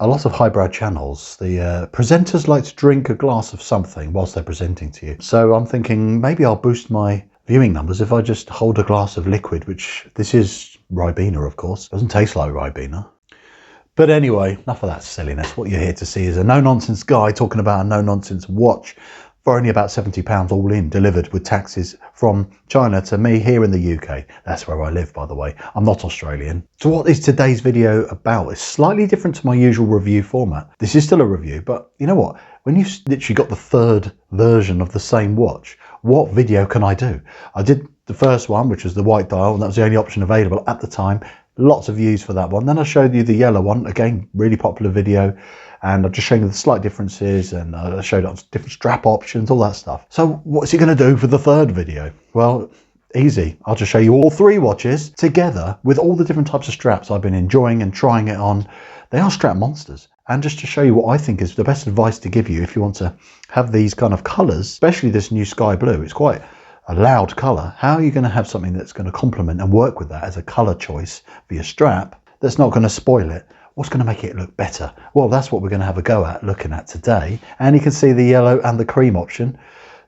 a lot of highbrow channels, the presenters like to drink a glass of something whilst they're presenting to you. So I'm thinking maybe I'll boost my viewing numbers if I just hold a glass of liquid, which this is Ribena, of course. Doesn't taste like Ribena. But anyway, enough of that silliness. What you're here to see is a no-nonsense guy talking about a no-nonsense watch for only about £70 all in, delivered with taxes from China to me here in the UK. That's where I live, by the way. I'm not Australian. So what is today's video about? It's slightly different to my usual review format. This is still a review, but you know what? When you've literally got the third version of the same watch, what video can I do? I did the first one, which was the white dial, and that was the only option available at the time. Lots of views for that one. Then I showed you the yellow one, again, really popular video, and I've just shown you the slight differences, and I showed off different strap options, all that stuff. So what's he going to do for the third video? Well, easy. I'll just show you all three watches together with all the different types of straps I've been enjoying and trying it on. They are strap monsters. And just to show you what I think is the best advice to give you if you want to have these kind of colours, especially this new sky blue, it's quite a loud colour. How are you going to have something that's going to complement and work with that as a colour choice for your strap that's not going to spoil it? What's going to make it look better? Well, that's what we're going to have a go at looking at today. And you can see the yellow and the cream option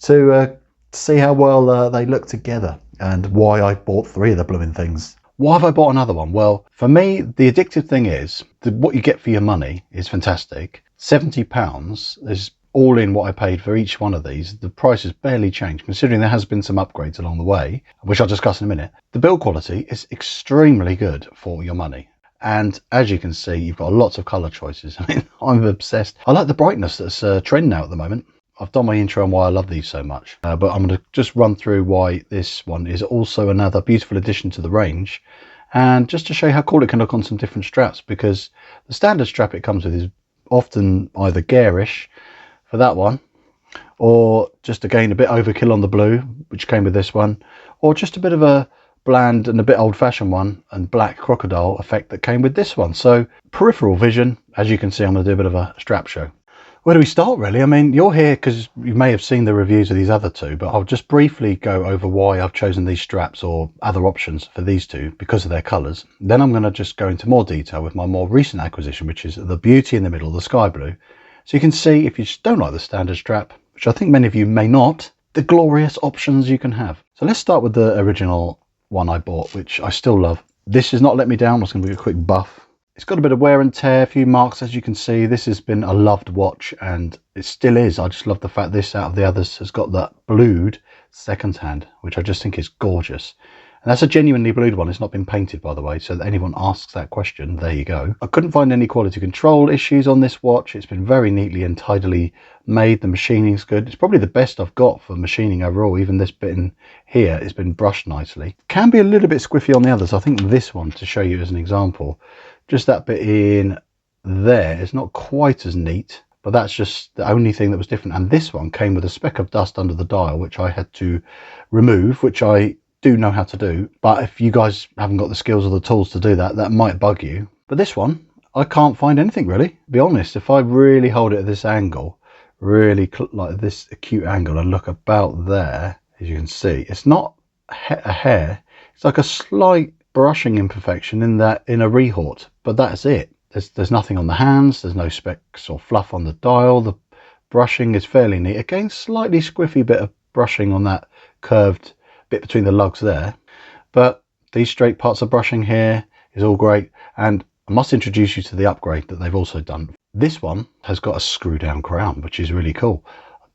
to see how well they look together and why I bought three of the blooming things. Why have I bought another one? Well, for me, the addictive thing is that what you get for your money is fantastic. £70 is all in what I paid for each one of these. The price has barely changed, considering there has been some upgrades along the way, which I'll discuss in a minute. The build quality is extremely good for your money. And as you can see, you've got lots of colour choices. I mean, I'm obsessed. I like the brightness that's a trend now at the moment. I've done my intro on why I love these so much, but I'm going to just run through why this one is also another beautiful addition to the range, and just to show you how cool it can look on some different straps, because the standard strap it comes with is often either garish for that one, or just again a bit overkill on the blue, which came with this one, or just a bit of a bland and a bit old-fashioned one and black crocodile effect that came with this one. So peripheral vision, as you can see, I'm going to do a bit of a strap show. Where do we start, really? I mean, you're here because you may have seen the reviews of these other two, but I'll just briefly go over why I've chosen these straps or other options for these two because of their colours. Then I'm going to just go into more detail with my more recent acquisition, which is the beauty in the middle, the sky blue. So you can see, if you just don't like the standard strap, which I think many of you may not, the glorious options you can have. So let's start with the original one I bought, which I still love. This has not let me down. I'm just going to give you a quick buff. It's got a bit of wear and tear, a few marks, as you can see. This has been a loved watch, and it still is. I just love the fact this, out of the others, has got that blued second hand, which I just think is gorgeous. And that's a genuinely blued one. It's not been painted, by the way, so that anyone asks that question, there you go. I couldn't find any quality control issues on this watch. It's been very neatly and tidily made. The machining's good. It's probably the best I've got for machining overall. Even this bit in here has been brushed nicely. Can be a little bit squiffy on the others. I think this one, to show you as an example, just that bit in there is not quite as neat, but that's just the only thing that was different. And this one came with a speck of dust under the dial, which I had to remove, which I do know how to do. But if you guys haven't got the skills or the tools to do that, that might bug you. But this one, I can't find anything really, to be honest. If I really hold it at this angle, really like this acute angle, and look about there, as you can see, it's not a hair. It's like a slight brushing imperfection in that in a rehort, but that's it. There's nothing on the hands. There's no specks or fluff on the dial. The brushing is fairly neat. Again, slightly squiffy bit of brushing on that curved bit between the lugs there, but these straight parts of brushing here is all great. And I must introduce you to the upgrade that they've also done. This one has got a screw down crown, which is really cool.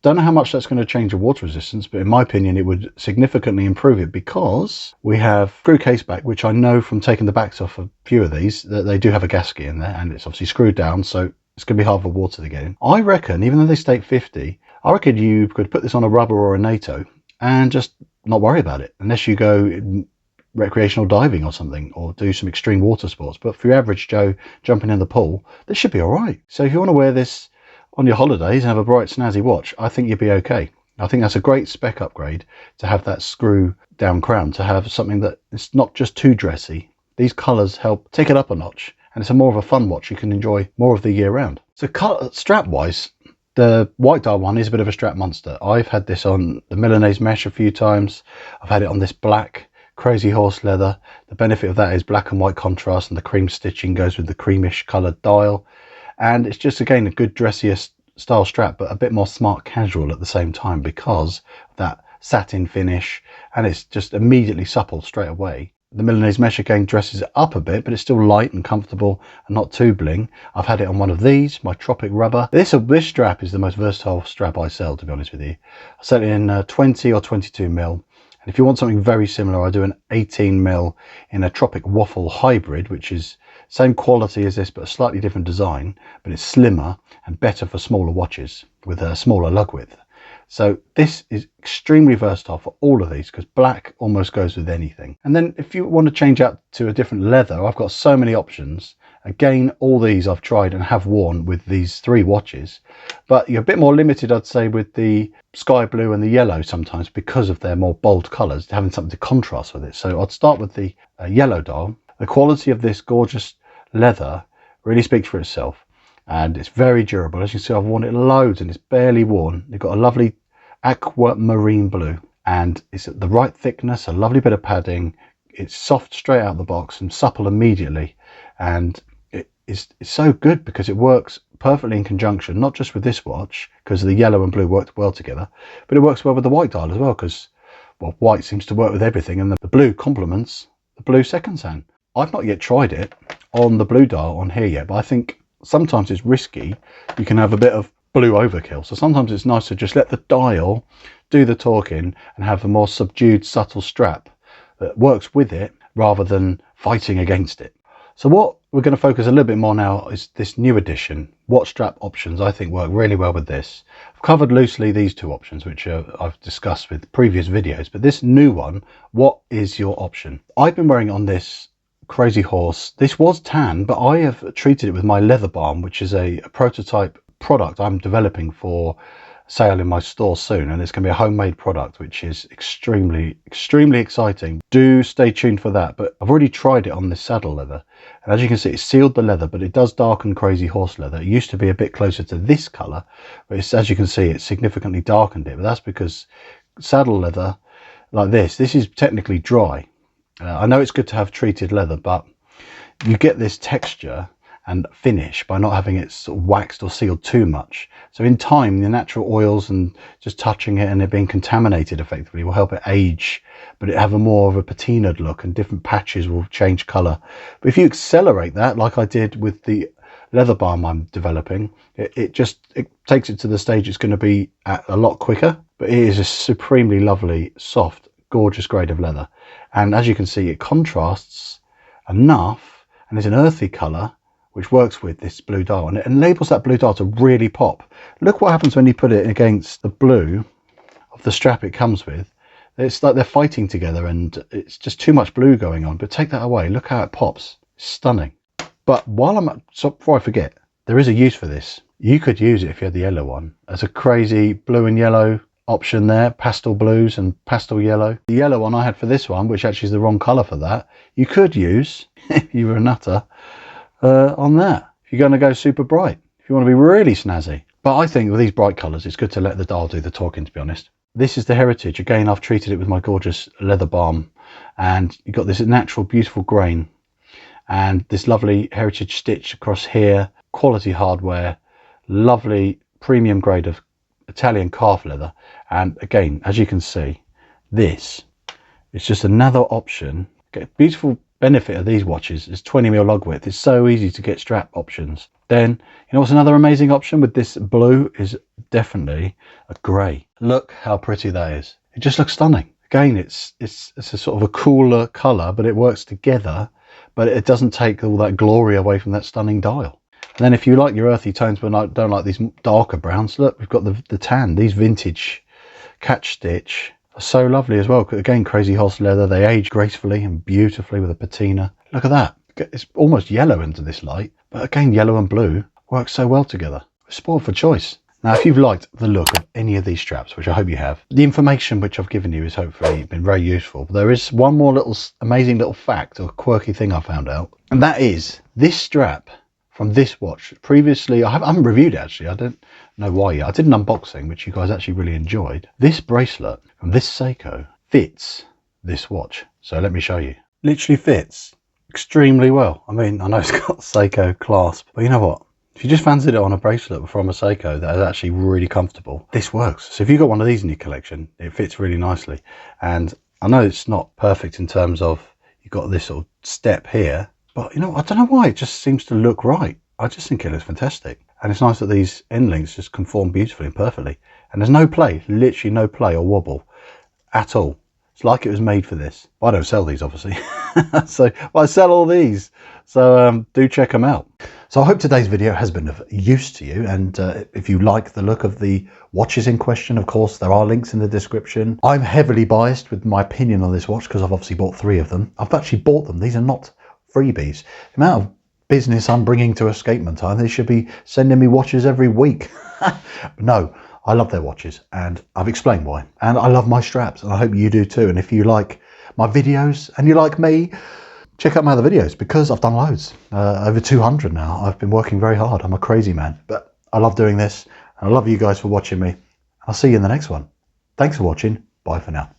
Don't know how much that's going to change the water resistance, but in my opinion it would significantly improve it, because we have screw case back, which I know from taking the backs off a few of these that they do have a gasket in there, and it's obviously screwed down, so it's going to be hard for water to get in. I reckon, even though they state 50, I reckon you could put this on a rubber or a NATO and just not worry about it, unless you go recreational diving or something, or do some extreme water sports. But for your average Joe jumping in the pool, this should be all right. So if you want to wear this on your holidays and have a bright snazzy watch, I think you'd be okay. I think that's a great spec upgrade to have that screw down crown, to have something that is not just too dressy. These colours help take it up a notch, and it's a more of a fun watch you can enjoy more of the year round. So strap wise, the white dial one is a bit of a strap monster. I've had this on the Milanese mesh a few times. I've had it on this black crazy horse leather. The benefit of that is black and white contrast, and the cream stitching goes with the creamish coloured dial. And it's just, again, a good dressier style strap, but a bit more smart casual at the same time because of that satin finish, and it's just immediately supple straight away. The Milanese mesh again dresses it up a bit, but it's still light and comfortable and not too bling. I've had it on one of these, my Tropic Rubber. This strap is the most versatile strap I sell, to be honest with you. I sell it in 20 or 22 mil. And if you want something very similar, I do an 18 mil in a Tropic Waffle Hybrid, which is same quality as this, but a slightly different design, but it's slimmer and better for smaller watches with a smaller lug width. So this is extremely versatile for all of these because black almost goes with anything. And then if you want to change out to a different leather, I've got so many options. Again, all these I've tried and have worn with these 3 watches, but you're a bit more limited, I'd say, with the sky blue and the yellow sometimes because of their more bold colours, having something to contrast with it. So I'd start with the yellow dial. The quality of this gorgeous leather really speaks for itself. And it's very durable. As you can see, I've worn it loads and it's barely worn. You've got a lovely aquamarine blue and it's at the right thickness, a lovely bit of padding. It's soft straight out of the box and supple immediately. And it's so good because it works perfectly in conjunction, not just with this watch, because the yellow and blue worked well together, but it works well with the white dial as well, because, well, white seems to work with everything and the blue complements the blue seconds hand. I've not yet tried it on the blue dial on here yet, but I think sometimes it's risky. You can have a bit of blue overkill, so sometimes it's nice to just let the dial do the talking and have a more subdued, subtle strap that works with it rather than fighting against it. So what we're going to focus a little bit more now is this new edition. Watch strap options I think work really well with this. I've covered loosely these 2 options, which I've discussed with previous videos, but this new one, what is your option? I've been wearing it on this Crazy Horse. This was tan, but I have treated it with my leather balm, which is a prototype product I'm developing for sale in my store soon, and it's going to be a homemade product, which is extremely exciting. Do stay tuned for that. But I've already tried it on this saddle leather, and as you can see, it's sealed the leather, but it does darken Crazy Horse leather. It used to be a bit closer to this color, but it's, as you can see, it's significantly darkened it. But that's because saddle leather like this is technically dry. I know it's good to have treated leather, but you get this texture and finish by not having it sort of waxed or sealed too much. So in time, the natural oils and just touching it and it being contaminated effectively will help it age, but it have a more of a patinaed look and different patches will change color. But if you accelerate that, like I did with the leather balm I'm developing, it takes it to the stage it's going to be at a lot quicker, but it is a supremely lovely, soft, gorgeous grade of leather. And as you can see, it contrasts enough and is an earthy color which works with this blue dial, and it enables that blue dial to really pop. Look what happens when you put it against the blue of the strap it comes with. It's like they're fighting together and it's just too much blue going on. But take that away, look how it pops. It's stunning. But before I forget, there is a use for this. You could use it if you had the yellow one as a crazy blue and yellow option there, pastel blues and pastel yellow. The yellow one I had for this one, which actually is the wrong color for that, you could use, if you were a nutter, on that. If you're going to go super bright, if you want to be really snazzy. But I think with these bright colors, it's good to let the dial do the talking, to be honest. This is the Heritage. Again, I've treated it with my gorgeous leather balm, and you've got this natural, beautiful grain and this lovely Heritage stitch across here, quality hardware, lovely premium grade of Italian calf leather. And again, as you can see, this is just another option. Okay, beautiful benefit of these watches is 20mm lug width. It's so easy to get strap options. Then, you know what's another amazing option with this blue is definitely a grey. Look how pretty that is. It just looks stunning. Again, it's a sort of a cooler colour, but it works together, but it doesn't take all that glory away from that stunning dial. And then if you like your earthy tones but don't like these darker browns, look, we've got the tan. These vintage catch stitch are so lovely as well. Again, Crazy Horse leather. They age gracefully and beautifully with a patina. Look at that. It's almost yellow into this light, but again, yellow and blue work so well together. We're spoiled for choice. Now, if you've liked the look of any of these straps, which I hope you have, the information which I've given you has hopefully been very useful. But there is one more amazing little fact or quirky thing I found out, and that is this strap from this watch. Previously, I haven't reviewed it actually. I don't know why yet. I did an unboxing, which you guys actually really enjoyed. This bracelet from this Seiko fits this watch. So let me show you. Literally fits extremely well. I mean, I know it's got Seiko clasp, but you know what? If you just fancied it on a bracelet from a Seiko that is actually really comfortable, this works. So if you've got one of these in your collection, it fits really nicely. And I know it's not perfect in terms of you've got this sort of step here, but you know, I don't know why, it just seems to look right. I just think it looks fantastic. And it's nice that these end links just conform beautifully and perfectly. And there's no play, literally no play or wobble at all. It's like it was made for this. I don't sell these, obviously. So well, I sell all these. So do check them out. So I hope today's video has been of use to you. And if you like the look of the watches in question, of course, there are links in the description. I'm heavily biased with my opinion on this watch because I've obviously bought 3 of them. I've actually bought them. These are not freebies. The amount of business I'm bringing to Escapement Time, they should be sending me watches every week. No, I love their watches and I've explained why. And I love my straps and I hope you do too. And if you like my videos and you like me, check out my other videos because I've done loads, over 200 now. I've been working very hard. I'm a crazy man, but I love doing this. And I love you guys for watching me. I'll see you in the next one. Thanks for watching. Bye for now.